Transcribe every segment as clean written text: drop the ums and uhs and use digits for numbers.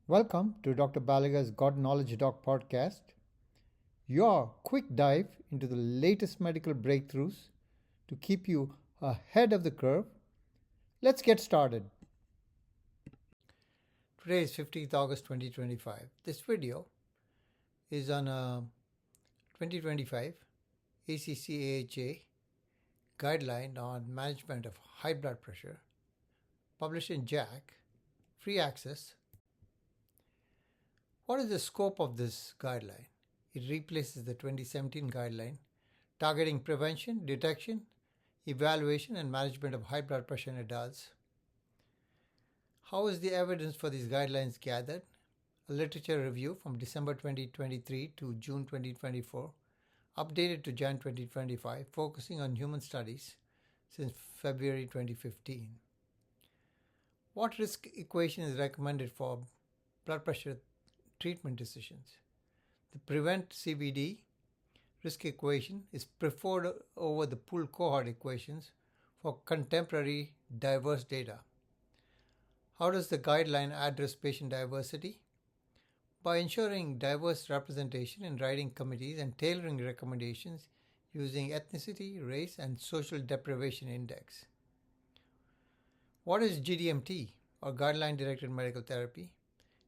Welcome to Dr. Balaga's God Knowledge Doc podcast, your quick dive into the latest medical breakthroughs to keep you ahead of the curve. Let's get started. Today is 15th August 2025. This video is on a 2025 ACC AHA guideline on management of high blood pressure, published in JACC, free access. What is the scope of this guideline? It replaces the 2017 guideline targeting prevention, detection, evaluation, and management of high blood pressure in adults. How is the evidence for these guidelines gathered? A literature review from December 2023 to June 2024, updated to Jan 2025, focusing on human studies since February 2015. What risk equation is recommended for blood pressure treatment decisions? The prevent CVD risk equation is preferred over the pooled cohort equations for contemporary diverse data. How does the guideline address patient diversity? By ensuring diverse representation in writing committees and tailoring recommendations using ethnicity, race, and social deprivation index. What is GDMT, or Guideline Directed Medical Therapy?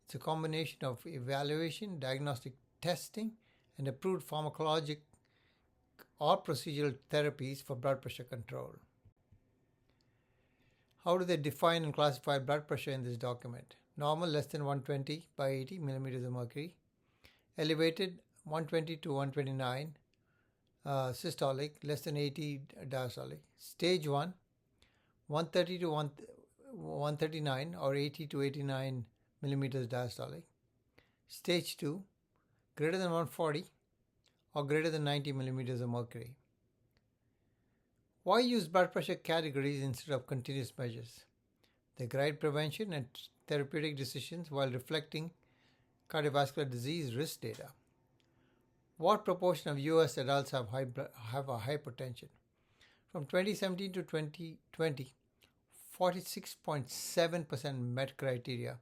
It's a combination of evaluation, diagnostic testing, and approved pharmacologic or procedural therapies for blood pressure control. How do they define and classify blood pressure in this document? Normal less than 120 by 80 millimeters of mercury. Elevated 120 to 129 systolic, less than 80 diastolic. Stage 1, 130 to 139 or 80 to 89 millimeters diastolic. Stage 2, greater than 140 or greater than 90 millimeters of mercury. Why use blood pressure categories instead of continuous measures? They guide prevention and therapeutic decisions while reflecting cardiovascular disease risk data. What proportion of US adults have a hypertension? From 2017 to 2020, 46.7% met criteria,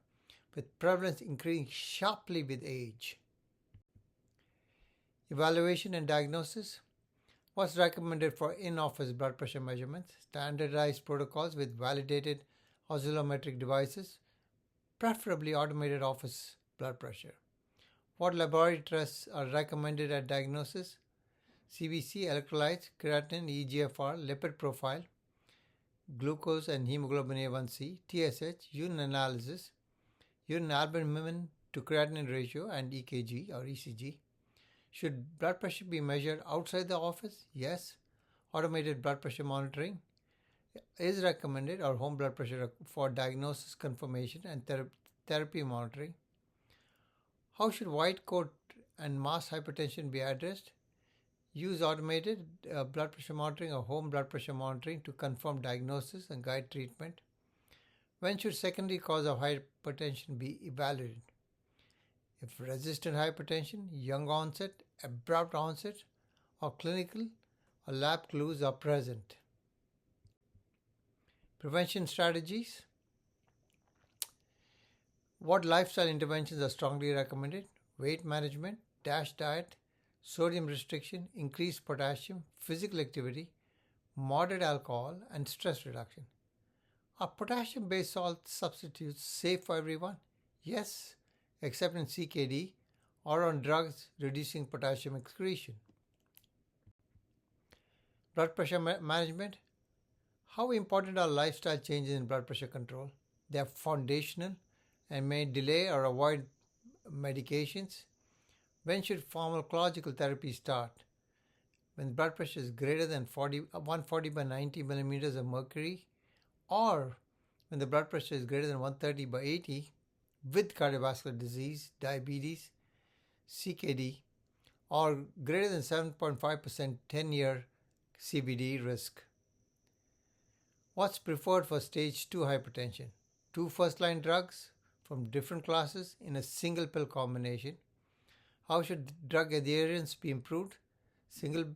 with prevalence increasing sharply with age. Evaluation and diagnosis. What's recommended for in-office blood pressure measurements? Standardized protocols with validated oscillometric devices, preferably automated office blood pressure. What laboratory tests are recommended at diagnosis? CBC, electrolytes, creatinine, eGFR, lipid profile, glucose and hemoglobin A1C, TSH, urine analysis, urine albumin to creatinine ratio, and EKG or ECG. Should blood pressure be measured outside the office? Yes. Automated blood pressure monitoring is recommended, or home blood pressure for diagnosis confirmation and therapy monitoring. How should white coat and mass hypertension be addressed? Use automated blood pressure monitoring or home blood pressure monitoring to confirm diagnosis and guide treatment. When should secondary cause of hypertension be evaluated? If resistant hypertension, young onset, abrupt onset, or clinical or lab clues are present. Prevention strategies. What lifestyle interventions are strongly recommended? Weight management, DASH diet, sodium restriction, increased potassium, physical activity, moderate alcohol, and stress reduction. Are potassium-based salt substitutes safe for everyone? Yes, except in CKD or on drugs reducing potassium excretion. Blood pressure management. How important are lifestyle changes in blood pressure control? They are foundational and may delay or avoid medications. When should pharmacological therapy start? When blood pressure is greater than 140 by 90 millimeters of mercury, or when the blood pressure is greater than 130 by 80 with cardiovascular disease, diabetes, CKD, or greater than 7.5% 10-year CVD risk. What's preferred for stage 2 hypertension? 2 first-line drugs from different classes in a single pill combination. How should drug adherence be improved? Single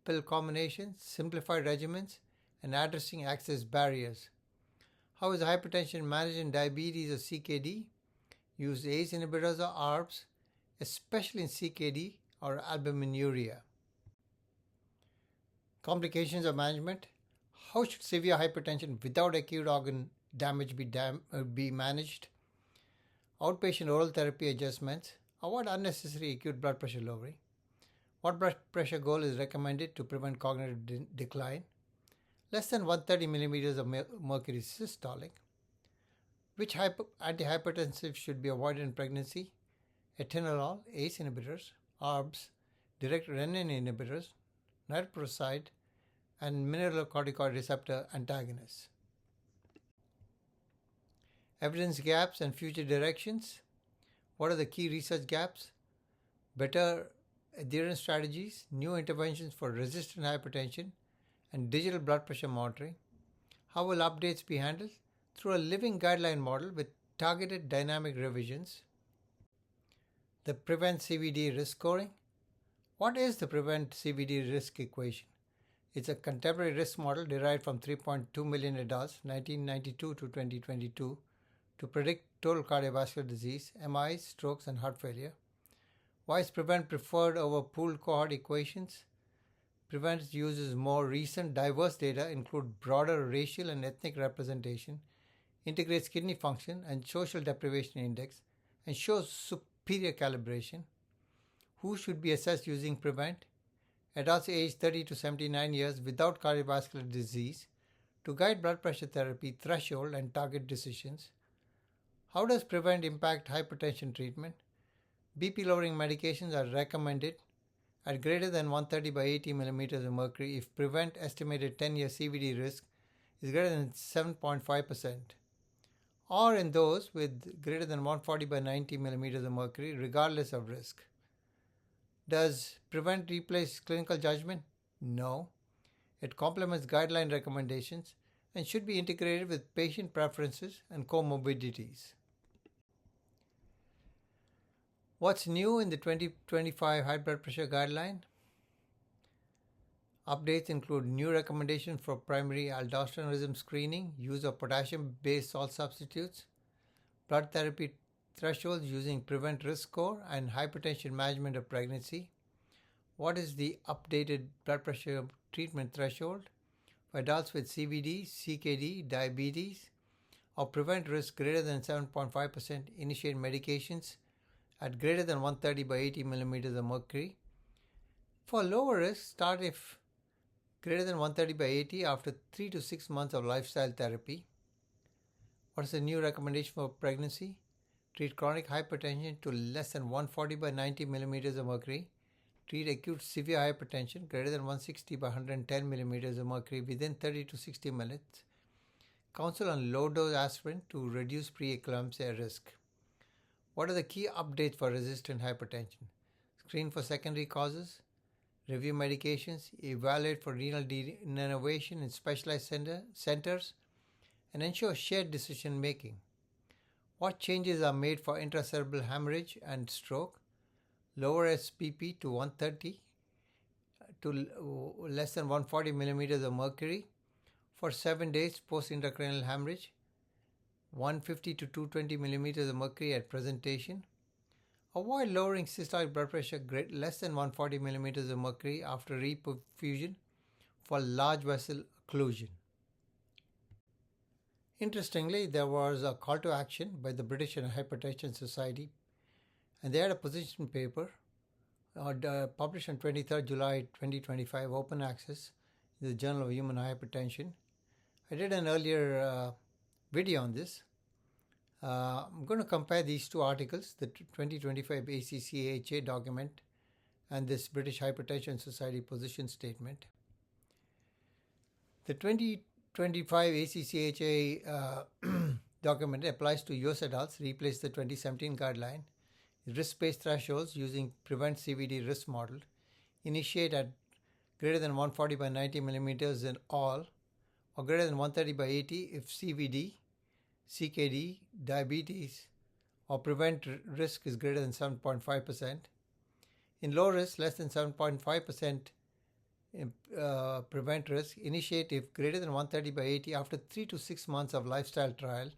pill combinations, simplified regimens, and addressing access barriers. How is hypertension managed in diabetes or CKD? Use ACE inhibitors or ARBs, especially in CKD or albuminuria. Complications of management. How should severe hypertension without acute organ damage be managed? Outpatient oral therapy adjustments. Avoid unnecessary acute blood pressure lowering. What blood pressure goal is recommended to prevent cognitive decline? Less than 130 millimeters of mercury systolic. Which antihypertensive should be avoided in pregnancy? Atenolol, ACE inhibitors, ARBs, direct renin inhibitors, nitroprusside, and mineralocorticoid receptor antagonists. Evidence gaps and future directions. What are the key research gaps? Better adherence strategies, new interventions for resistant hypertension, and digital blood pressure monitoring. How will updates be handled? Through a living guideline model with targeted dynamic revisions. The Prevent CVD risk scoring. What is the Prevent CVD risk equation? It's a contemporary risk model derived from 3.2 million adults, 1992 to 2022, to predict total cardiovascular disease, MIs, strokes, and heart failure. Why is Prevent preferred over pooled cohort equations? Prevent uses more recent, diverse data, include broader racial and ethnic representation, integrates kidney function and social deprivation index, and shows superior calibration. Who should be assessed using Prevent? Adults aged 30 to 79 years without cardiovascular disease to guide blood pressure therapy threshold and target decisions. How does Prevent impact hypertension treatment? BP lowering medications are recommended at greater than 130 by 80 millimeters of mercury if Prevent estimated 10-year CVD risk is greater than 7.5%, or in those with greater than 140 by 90 millimeters of mercury regardless of risk. Does Prevent replace clinical judgment? No. It complements guideline recommendations and should be integrated with patient preferences and comorbidities. What's new in the 2025 high blood pressure guideline? Updates include new recommendations for primary aldosteronism screening, use of potassium-based salt substitutes, blood therapy thresholds using Prevent risk score, and hypertension management of pregnancy. What is the updated blood pressure treatment threshold? For adults with CVD, CKD, diabetes, or Prevent risk greater than 7.5%, initiate medications at greater than 130 by 80 millimeters of mercury. For lower risk, start if greater than 130 by 80 after 3 to 6 months of lifestyle therapy. What is the new recommendation for pregnancy? Treat chronic hypertension to less than 140 by 90 millimeters of mercury. Treat acute severe hypertension greater than 160 by 110 millimeters of mercury within 30 to 60 minutes. Counsel on low-dose aspirin to reduce preeclampsia risk. What are the key updates for resistant hypertension? Screen for secondary causes, review medications, evaluate for renal denervation in specialized centers, and ensure shared decision making. What changes are made for intracerebral hemorrhage and stroke? Lower SPP to 130 to less than 140 millimeters of mercury for 7 days post intracranial hemorrhage, 150 to 220 millimeters of mercury at presentation. Avoid lowering systolic blood pressure less than 140 millimeters of mercury after reperfusion for large vessel occlusion. Interestingly, there was a call to action by the British Hypertension Society, and they had a position paper published on 23rd July 2025, open access, in the Journal of Human Hypertension. I did an earlier video on this. I'm going to compare these two articles, the 2025 ACC-AHA document and this British Hypertension Society position statement. The 2025 ACC-AHA document applies to US adults, replaced the 2017 guideline. Risk-based thresholds using Prevent CVD risk model. Initiate at greater than 140 by 90 millimeters in all, or greater than 130 by 80 if CVD, CKD, diabetes, or Prevent risk is greater than 7.5%. In low risk, less than 7.5% Prevent risk, initiate if greater than 130 by 80 after 3 to 6 months of lifestyle trial.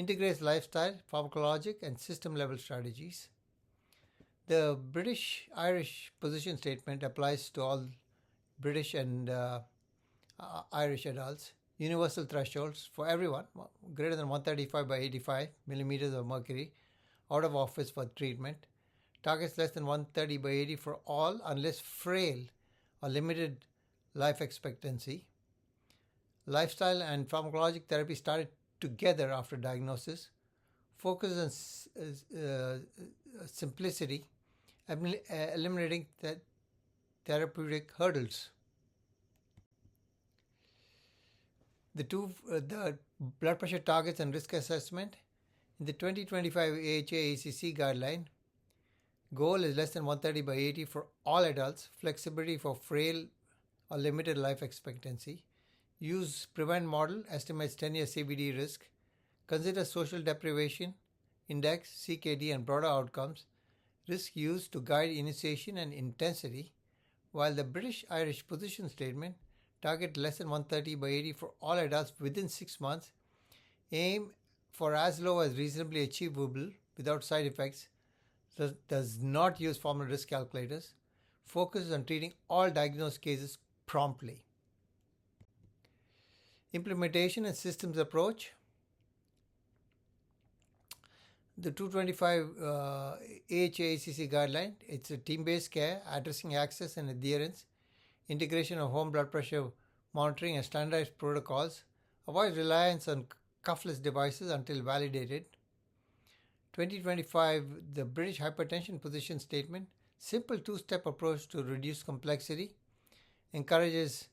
integrates lifestyle, pharmacologic, and system level strategies. The British Irish position statement applies to all British and Irish adults. Universal thresholds for everyone greater than 135 by 85 millimeters of mercury out of office for treatment. Targets less than 130 by 80 for all unless frail or limited life expectancy. Lifestyle and pharmacologic therapy started together after diagnosis. Focus on simplicity, eliminating therapeutic hurdles. The blood pressure targets and risk assessment. In the 2025 AHA-ACC guideline, goal is less than 130 by 80 for all adults, flexibility for frail or limited life expectancy. Use prevent model, estimates 10-year CVD risk. Consider social deprivation, index, CKD, and broader outcomes. Risk used to guide initiation and intensity, while the British Irish position statement target less than 130 by 80 for all adults within 6 months. Aim for as low as reasonably achievable without side effects. Does not use formal risk calculators. Focuses on treating all diagnosed cases promptly. Implementation and systems approach. The 225 AHA-ACC guideline, it's a team-based care addressing access and adherence, integration of home blood pressure monitoring and standardized protocols, avoid reliance on cuffless devices until validated. 2025, the British Hypertension position statement, simple two-step approach to reduce complexity, encourages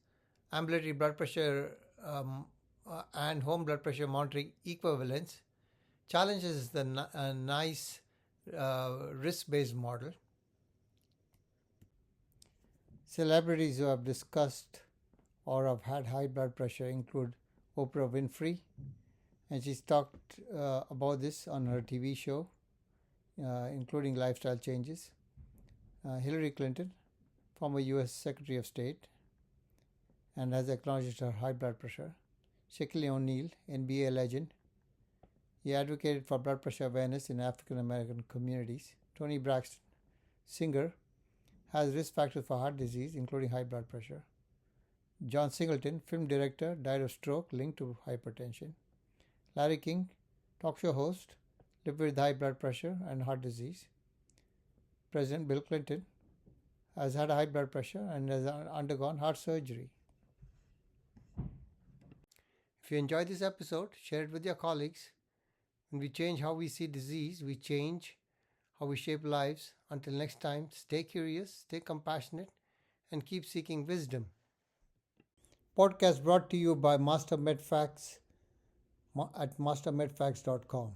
ambulatory blood pressure and home blood pressure monitoring equivalence, challenges the NICE risk-based model. Celebrities who have discussed or have had high blood pressure include Oprah Winfrey, and she's talked about this on her TV show, including lifestyle changes. Hillary Clinton, former US Secretary of State, and has acknowledged her high blood pressure. Shaquille O'Neal, NBA legend. He advocated for blood pressure awareness in African American communities. Toni Braxton, singer, has risk factors for heart disease, including high blood pressure. John Singleton, film director, died of stroke linked to hypertension. Larry King, talk show host, lived with high blood pressure and heart disease. President Bill Clinton has had high blood pressure and has undergone heart surgery. If you enjoyed this episode, share it with your colleagues. When we change how we see disease, we change how we shape lives. Until next time, stay curious, stay compassionate, and keep seeking wisdom. Podcast brought to you by Master MedFacts at mastermedfacts.com.